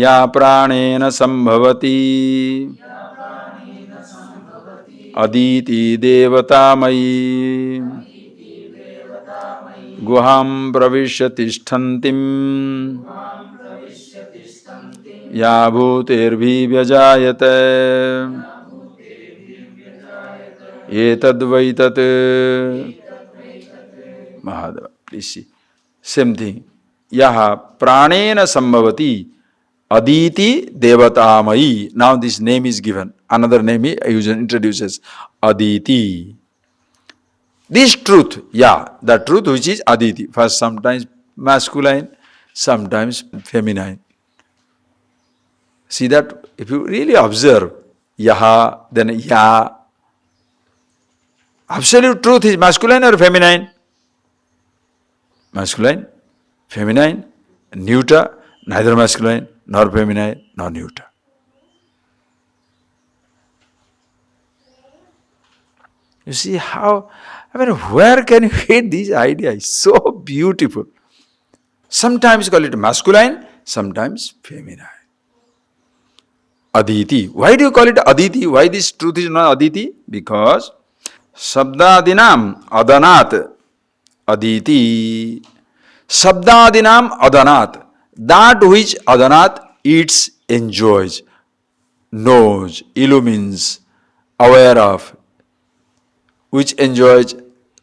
या प्राणेन संभवति अदिति देवतामयी गुहां प्रविश्य तिष्ठन्तीं या भूतेर्भिव्यजायते एतद्वै तत् Mahadeva. Please see. Same thing. Yaha pranena sambhavati aditi devatamayi. Now this name is given. Another name he introduces. Aditi. This truth, the truth which is aditi. First sometimes masculine, sometimes feminine. See that if you really observe yaha, then ya. Absolute truth is masculine or feminine? Masculine, feminine, neuter, neither masculine, nor feminine, nor neuter. You see how, where can you get this idea? It's so beautiful. Sometimes call it masculine, sometimes feminine. Aditi. Why do you call it Aditi? Why this truth is not Aditi? Because Sabdadinam Adanat Aditi. Sabdadinam Adanat. That which Adanat eats, enjoys, knows, illumines, aware of, which enjoys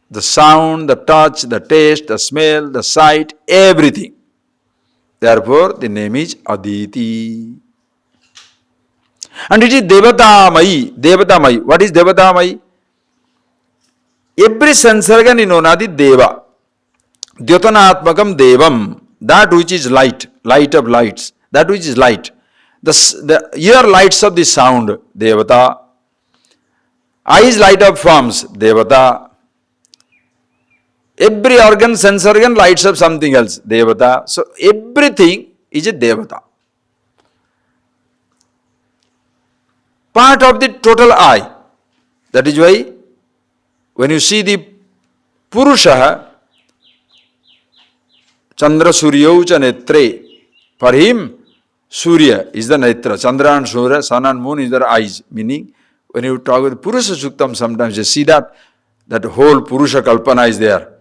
the sound, the touch, the taste, the smell, the sight, everything. Therefore, the name is Aditi. And it is Devatamayi. Devatamayi. What is Devatamayi? Every sansarga ninonadi Deva. Dyotanatmakam Devam. That which is light, light of lights. That which is light. The ear lights of the sound, Devata. Eyes light up forms, Devata. Every organ, sense organ lights up something else, Devata. So everything is a Devata. Part of the total eye. That is why when you see the Purusha, Chandra Suryaucha Netre, for him Surya is the Netra, Chandra and Surya, sun and moon is their eyes. Meaning, when you talk with Purusha Suktam, sometimes you see that whole Purusha Kalpana is there.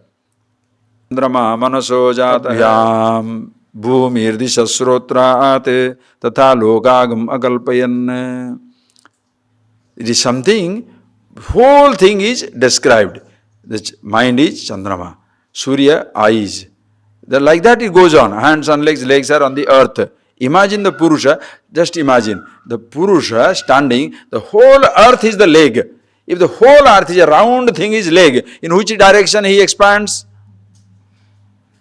Chandrama manaso jatavyam bhumirdisha srotraate tatha lokagam akalpayan. It is something, whole thing is described. The mind is Chandrama, Surya, eyes. Like that it goes on. Hands and legs are on the earth. Imagine the Purusha, just imagine. The Purusha standing, the whole earth is the leg. If the whole earth is a round thing, is leg, in which direction he expands?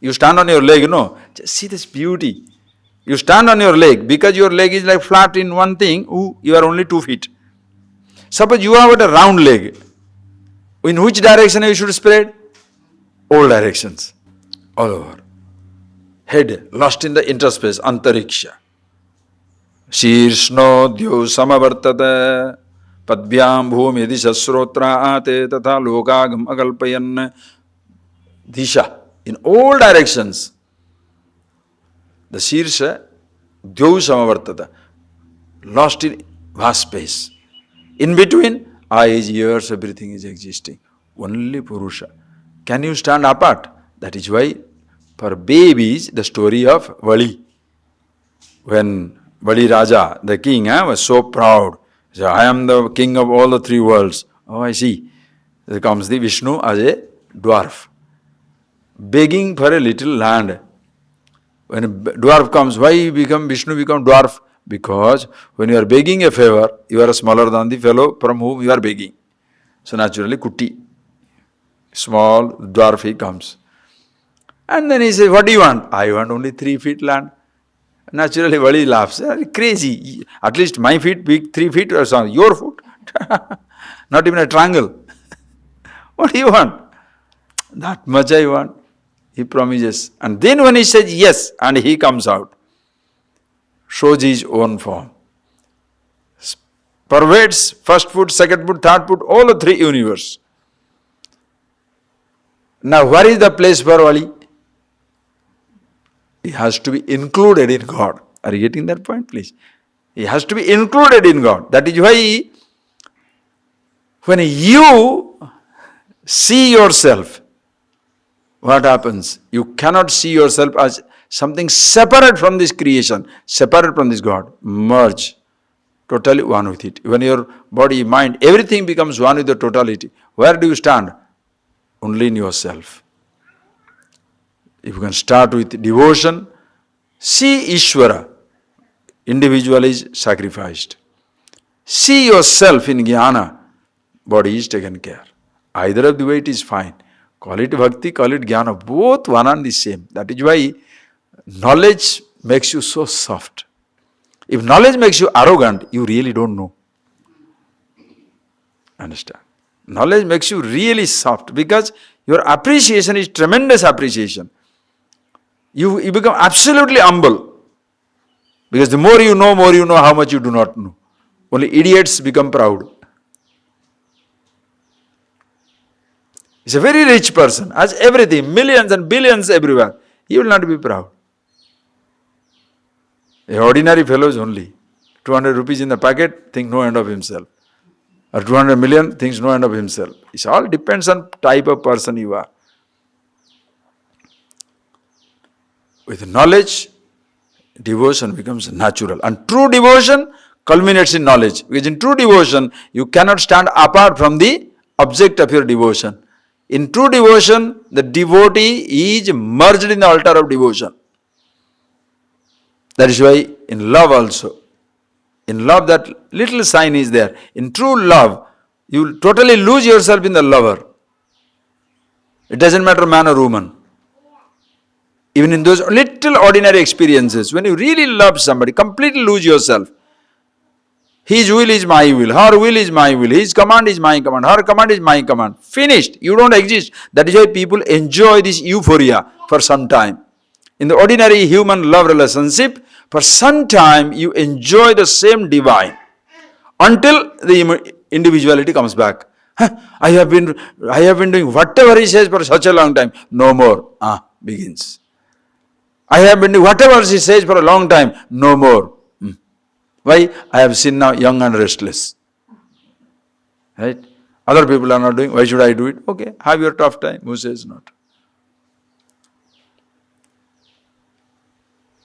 You stand on your leg, no? Just see this beauty. You stand on your leg, because your leg is like flat in one thing, you are only 2 feet. Suppose you have a round leg. In which direction you should spread? All directions. All over. Head lost in the interspace, antariksha. Shirshno dyo samavartata padvyam bhumi disha srotra ate tatha lokagam akalpayan. Disha, in all directions. The Shirsha dyo samavartata, lost in vast space. In between, eyes, ears, everything is existing. Only Purusha. Can you stand apart? That is why for babies, the story of Vali. When Vali Raja, the king, was so proud. He said, I am the king of all the 3 worlds. Oh, I see. There comes the Vishnu as a dwarf, begging for a little land. When a dwarf comes, why Vishnu become dwarf? Because when you are begging a favor, you are smaller than the fellow from whom you are begging. So naturally, Kuti, small dwarf, he comes. And then he says, what do you want? I want only 3 feet land. Naturally, Vali laughs. Crazy. At least my feet, big 3 feet or something. Your foot? Not even a triangle. What do you want? That much I want. He promises. And then when he says yes, and he comes out, shows his own form. Pervades first foot, second foot, third foot, all the 3 universe. Now, where is the place for Vali? He has to be included in God. Are you getting that point, please? He has to be included in God. That is why when you see yourself, what happens? You cannot see yourself as something separate from this creation, separate from this God. Merge. Totally one with it. When your body, mind, everything becomes one with the totality. Where do you stand? Only in yourself. If you can start with devotion, see Ishvara. Individual is sacrificed. See yourself in jnana. Body is taken care. Either of the way it is fine. Call it bhakti, call it jnana. Both one and the same. That is why knowledge makes you so soft. If knowledge makes you arrogant, you really don't know. Understand? Knowledge makes you really soft because your appreciation is tremendous appreciation. You become absolutely humble. Because the more you know how much you do not know. Only idiots become proud. He's a very rich person, has everything, millions and billions everywhere. He will not be proud. A ordinary fellow is only 200 rupees in the pocket, think no end of himself. Or 200 million, thinks no end of himself. It all depends on type of person you are. With knowledge, devotion becomes natural. And true devotion culminates in knowledge. Because in true devotion, you cannot stand apart from the object of your devotion. In true devotion, the devotee is merged in the altar of devotion. That is why in love also, in love that little sign is there. In true love, you will totally lose yourself in the lover. It doesn't matter man or woman. Even in those little ordinary experiences, when you really love somebody, completely lose yourself. His will is my will, her will is my will, his command is my command, her command is my command. Finished. You don't exist. That is why people enjoy this euphoria for some time. In the ordinary human love relationship, for some time you enjoy the same divine until the individuality comes back. I have been doing whatever he says for such a long time. No more. Begins. I have been doing whatever he says for a long time. No more. Why? I have seen now young and restless. Right? Other people are not doing. Why should I do it? Okay, have your tough time. Who says not?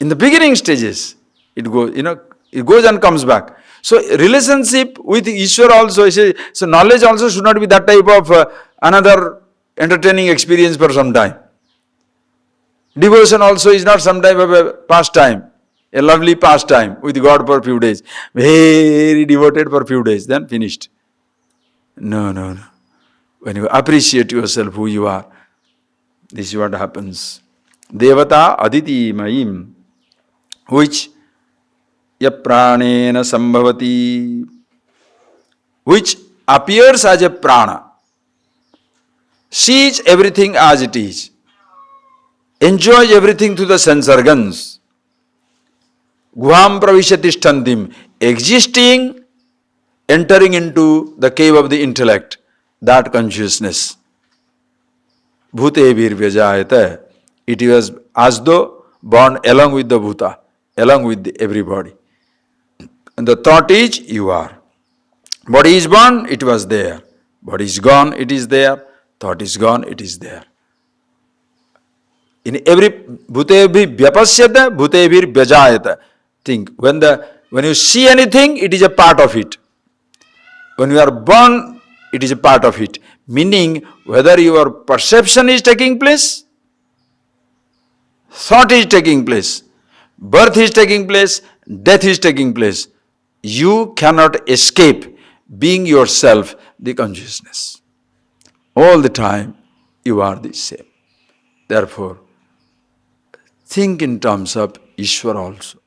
In the beginning stages, it goes and comes back. So relationship with Ishwar also, so knowledge also should not be that type of another entertaining experience for some time. Devotion also is not some type of a pastime, a lovely pastime with God for a few days. Very devoted for a few days, then finished. No. When you appreciate yourself, who you are, this is what happens. Devata aditi mayim, which yapranena sambhavati, which appears as a prana, sees everything as it is, enjoys everything through the sense organs. Guham pravishatishtantim, existing, entering into the cave of the intellect, that consciousness. Bhutebhir vyajayate, it was as though born along with the bhuta, along with everybody. And the thought is, you are. Body is born, it was there. Body is gone, it is there. Thought is gone, it is there. In every bhutebhi vyapasyata, bhutebhir vyajayata. Think, when you see anything, it is a part of it. When you are born, it is a part of it. Meaning, whether your perception is taking place, thought is taking place, birth is taking place, death is taking place, you cannot escape being yourself, the consciousness. All the time, you are the same. Therefore, think in terms of Ishvara also.